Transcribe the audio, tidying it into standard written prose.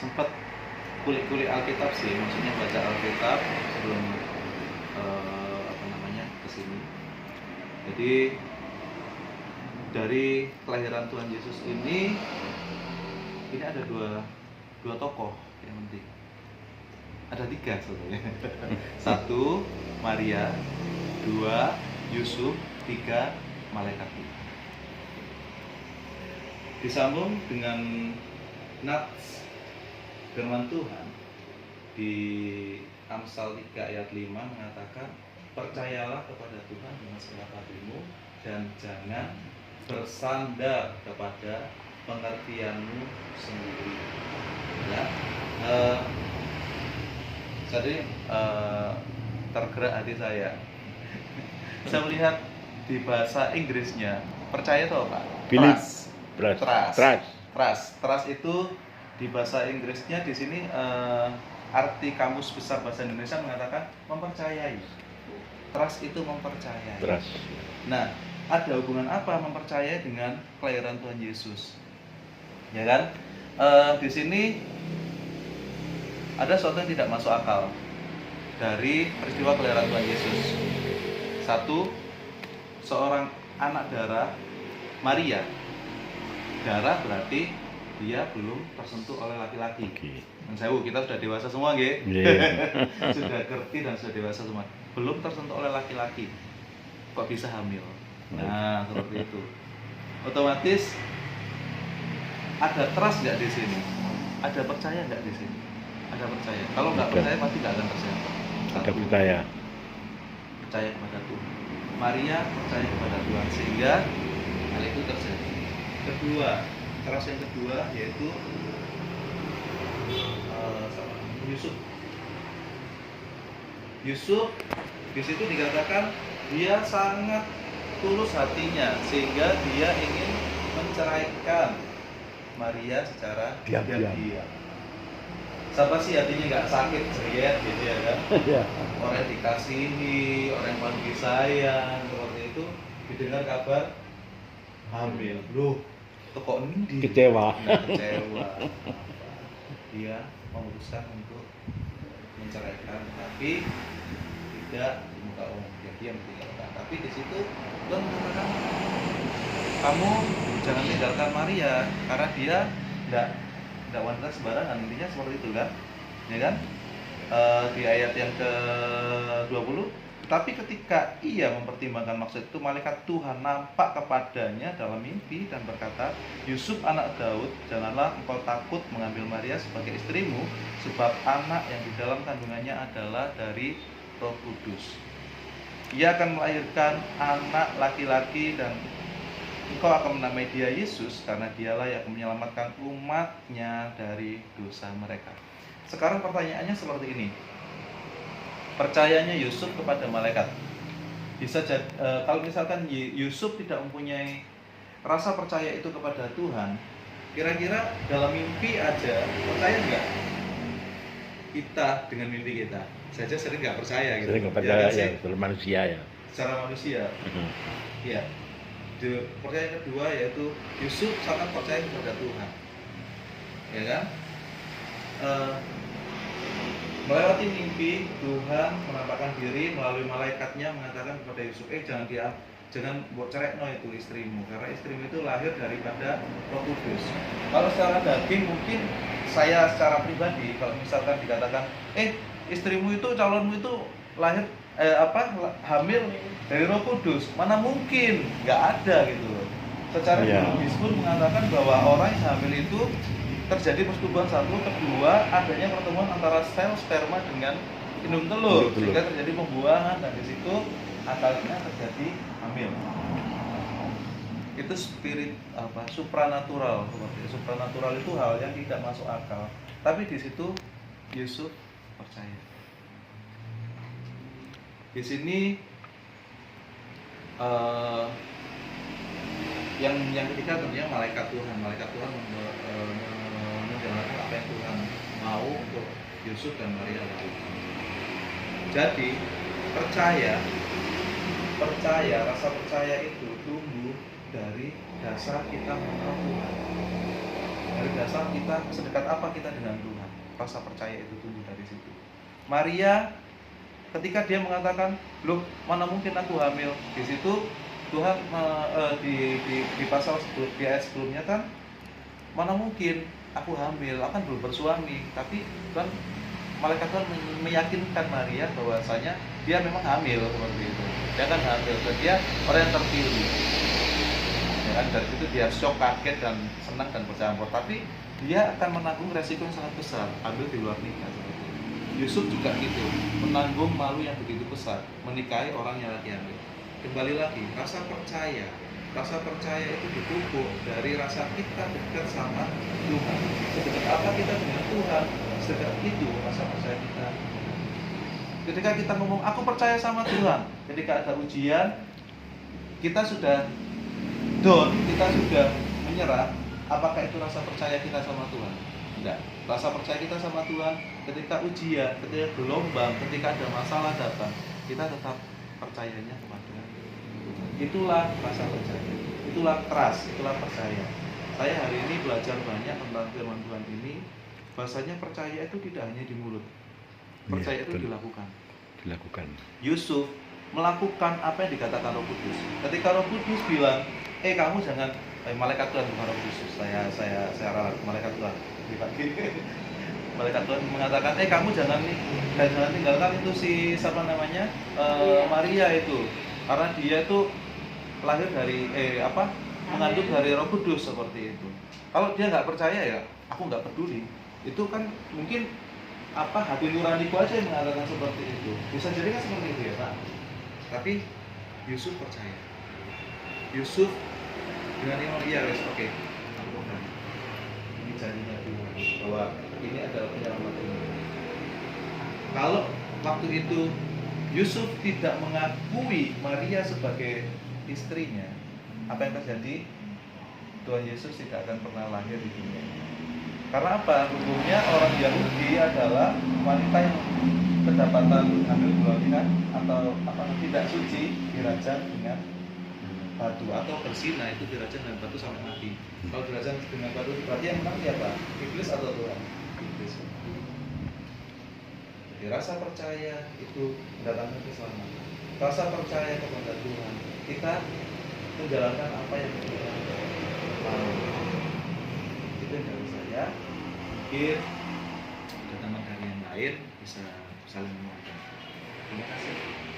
sempat kulik-kulik Alkitab sih, maksudnya baca Alkitab sebelum kesini. Jadi dari kelahiran Tuhan Yesus ini ada dua tokoh yang penting. Ada tiga sebetulnya. Satu, Maria. Dua, Yusuf. Tiga, malaikat Tuhan. Disambung dengan nats firman Tuhan di Amsal 3 ayat 5 mengatakan, percayalah kepada Tuhan dengan segenap hatimu dan jangan bersandar kepada pengertianmu sendiri. Ya, jadi tergerak hati saya. Saya melihat di bahasa Inggrisnya, percaya itu apa? Trust itu di bahasa Inggrisnya di sini arti kamus besar bahasa Indonesia mengatakan mempercayai. Trust itu mempercayai. Nah, ada hubungan apa mempercayai dengan kelahiran Tuhan Yesus? Ya kan? Di sini ada sesuatu yang tidak masuk akal dari peristiwa kelahiran Tuhan Yesus. Satu, seorang anak darah, Maria. Darah berarti dia belum tersentuh oleh laki-laki. Kita sudah dewasa semua, nggih. Sudah ngerti dan sudah dewasa semua. Belum tersentuh oleh laki-laki. Kok bisa hamil? Nah, seperti itu. Otomatis ada trust nggak di sini? Ada percaya nggak di sini? Ada percaya. Kalau nggak percaya pasti nggak akan terjadi. Ada percaya. Percaya kepada Tuhan. Maria percaya kepada Tuhan sehingga hal itu terjadi. Kedua, trust yang kedua yaitu Yusuf. Yusuf di situ dikatakan dia sangat tulus hatinya sehingga dia ingin menceraikan Maria secara diam-diam. Siapa sih hatinya nggak sakit ceria gitu ya kan? Orang yang dikasihi, orang yang paling disayang seperti itu didengar kabar hamil. Loh, kok ini kecewa. Dia memutuskan untuk menceraikan, tapi tidak di muka umum. Dia meninggalkan. Tapi di situ Tuhan mengatakan, kamu jangan tinggalkan Maria karena dia tidak wanita sembarangan, intinya seperti itu kan, ya kan? Di ayat yang ke-20, tapi ketika ia mempertimbangkan maksud itu, malaikat Tuhan nampak kepadanya dalam mimpi dan berkata, Yusuf anak Daud, janganlah engkau takut mengambil Maria sebagai istrimu, sebab anak yang di dalam kandungannya adalah dari Roh Kudus. Ia akan melahirkan anak laki-laki dan engkau akan menamai dia Yesus, karena dialah yang akan menyelamatkan umatnya dari dosa mereka. Sekarang pertanyaannya seperti ini. Percayanya Yusuf kepada malaikat. Bisa jadi, kalau misalkan Yusuf tidak mempunyai rasa percaya itu kepada Tuhan, kira-kira dalam mimpi aja percaya nggak? Kita dengan mimpi kita saja sering nggak percaya gitu. Sering nggak percaya ya, secara manusia ya. Secara manusia. Ya. Percaya kedua yaitu Yusuf sangat percaya kepada Tuhan, ya kan? Melewati mimpi Tuhan menampakkan diri melalui malaikatnya mengatakan kepada Yusuf, jangan buat cerekno itu istrimu, karena istrimu itu lahir daripada Roh Kudus. Kalau secara daging mungkin saya secara pribadi kalau misalkan dikatakan istrimu itu calonmu itu lahir hamil dari Roh Kudus, mana mungkin, nggak ada gitu loh. Secara biologis pun mengatakan bahwa orang yang hamil itu terjadi persetubuhan satu, kedua adanya pertemuan antara sel sperma dengan indung telur sehingga terjadi pembuahan dan di situ akhirnya terjadi hamil. Itu spirit supranatural. Supranatural itu hal yang tidak masuk akal. Tapi di situ Yusuf percaya. Di sini yang ketiga tentunya malaikat Tuhan. Malaikat Tuhan menjalankan apa yang Tuhan mau untuk Yusuf dan Maria lakukan. Jadi rasa percaya itu tumbuh dari dasar kita mengenal Tuhan. dari dasar kita sedekat apa kita dengan Tuhan. Rasa percaya itu tumbuh dari situ. Maria ketika dia mengatakan, loh mana mungkin aku hamil, di situ Tuhan di pasal di ayat sebelumnya kan, mana mungkin aku hamil, aku kan belum bersuami, tapi Tuhan, malaikat Tuhan meyakinkan Maria bahwasanya dia memang hamil seperti itu. Dia kan hamil dan dia orang yang terpilih. Ya kan, dari situ dia shock, kaget dan senang dan bercampur, tapi dia akan menanggung resiko yang sangat besar, hamil di luar nikah seperti itu. Yusuf juga gitu, menanggung malu yang begitu besar, menikahi orang yang lagi hamil. Kembali lagi, rasa percaya itu dipupuk dari rasa kita dekat sama Tuhan. Sedekat apa kita dengan Tuhan, sedekat itu rasa percaya kita. Ketika kita ngomong aku percaya sama Tuhan, ketika ada ujian kita sudah down, kita sudah menyerah, apakah itu rasa percaya kita sama Tuhan? Tidak. Rasa percaya kita sama Tuhan ketika ujian, ketika gelombang, ketika ada masalah datang, kita tetap percayanya kepada Tuhan. Itulah rasa percaya, itulah trust, itulah percaya. Saya hari ini belajar banyak tentang firman Tuhan ini. Bahasanya percaya itu tidak hanya di mulut, percaya itu dilakukan. Yusuf melakukan apa yang dikatakan Roh Kudus. Ketika Roh Kudus bilang, kamu jangan, malaikat Tuhan bukan Roh Kudus, saya ralat, malaikat Tuhan. Malaikat Tuhan mengatakan, kamu jangan tinggalkan itu Maria itu, karena dia itu lahir dari mengandung dari Roh Kudus seperti itu. Kalau dia nggak percaya ya, aku nggak peduli. Itu kan mungkin hati nuraniku aja yang mengatakan seperti itu. Bisa jadi kan seperti itu ya Pak. Tapi Yusuf percaya. Yusuf dengan iman, iya wes oke. Ini janjinya Tuhan bahwa ini adalah penyelamat ini. Kalau waktu itu Yusuf tidak mengakui Maria sebagai istrinya, apa yang terjadi? Tuhan Yesus tidak akan pernah lahir di dunia. Karena apa? Hukumnya orang Yahudi adalah wanita yang kedapatan hamil berlebihan atau tidak suci dirajam dengan batu, atau berzina itu dirajam dengan batu sampai mati. Kalau dirajam dengan batu berarti yang menang siapa? Iblis atau Tuhan? Iblis. Jadi rasa percaya itu mendatangkan keselamatan. Rasa percaya kepada Tuhan, kita menjalankan apa yang Tuhan mau. Itu yang dari saya. Mungkin ada teman dari yang lain bisa saling menguatkan. Terima kasih.